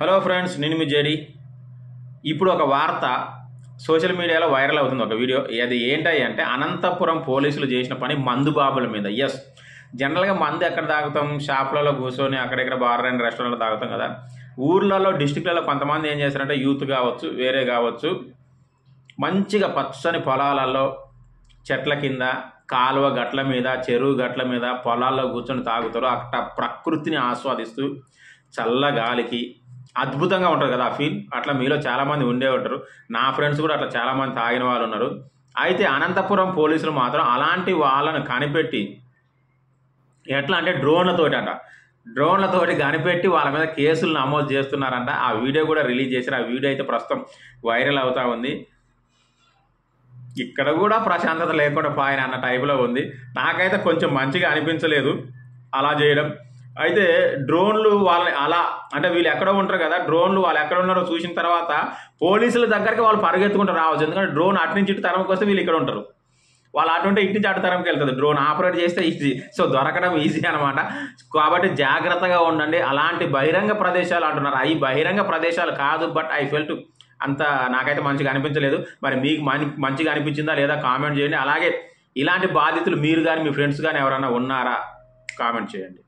Hello friends, నేను మీ JD. ఇప్పుడు ఒక వార్త సోషల్ మీడియాలో వైరల్ అవుతుంది, ఒక వీడియో. అది ఏంటంటే అనంతపురం పోలీసులు చేసిన పని మందు బాబుల మీద. ఎస్, జనరల్గా మందు ఎక్కడ తాగుతాం? షాప్లలో కూర్చొని అక్కడెక్కడ బార్ అండ్ రెస్టారెంట్లో తాగుతాం కదా. ఊర్లలో, డిస్టిక్లలో కొంతమంది ఏం చేస్తారంటే, యూత్ కావచ్చు, వేరే కావచ్చు, మంచిగా పచ్చని పొలాలలో, చెట్ల కింద, కాలువ గట్ల మీద, చెరువు గట్ల మీద, పొలాల్లో కూర్చొని తాగుతారు. అక్కడ ప్రకృతిని ఆస్వాదిస్తూ చల్ల గాలికి అద్భుతంగా ఉంటుంది కదా ఆ ఫీల్. అట్లా మీలో చాలామంది ఉండే ఉంటారు. నా ఫ్రెండ్స్ కూడా అట్లా చాలామంది తాగిన వాళ్ళు ఉన్నారు. అయితే అనంతపురం పోలీసులు మాత్రం అలాంటి వాళ్ళను కనిపెట్టి, ఎట్లా అంటే డ్రోన్లతోటి కనిపెట్టి వాళ్ళ మీద కేసులు నమోదు చేస్తున్నారంట. ఆ వీడియో కూడా రిలీజ్ చేశారు. ఆ వీడియో అయితే ప్రస్తుతం వైరల్ అవుతూ ఉంది. ఇక్కడ కూడా ప్రశాంతత లేకుండా పాయన అన్న టైపులో ఉంది. నాకైతే కొంచెం మంచిగా అనిపించలేదు అలా చేయడం. అయితే డ్రోన్లు వాళ్ళని అలా అంటే, వీళ్ళు ఎక్కడో ఉంటారు కదా, డ్రోన్లు వాళ్ళు ఎక్కడ ఉన్నారో చూసిన తర్వాత పోలీసుల దగ్గరికి వాళ్ళు పరిగెత్తుకుంటూ రావచ్చు. ఎందుకంటే డ్రోన్ అటు నుంచి ఇటు తరంకి వస్తే వీళ్ళు ఇక్కడ ఉంటారు, వాళ్ళు అటు ఉంటే ఇటు నుంచి అటు తరంకి వెళ్తుంది. డ్రోన్ ఆపరేట్ చేస్తే ఈజీ, సో దొరకడం ఈజీ అనమాట. కాబట్టి జాగ్రత్తగా ఉండండి. అలాంటి బహిరంగ ప్రదేశాలు అంటున్నారు, అవి బహిరంగ ప్రదేశాలు కాదు. బట్ ఐ ఫెల్ట్ అంత నాకైతే మంచిగా అనిపించలేదు. మరి మీకు మంచిగా అనిపించిందా లేదా కామెంట్ చేయండి. అలాగే ఇలాంటి బాధితులు మీరు కానీ మీ ఫ్రెండ్స్ కానీ ఎవరైనా ఉన్నారా కామెంట్ చేయండి.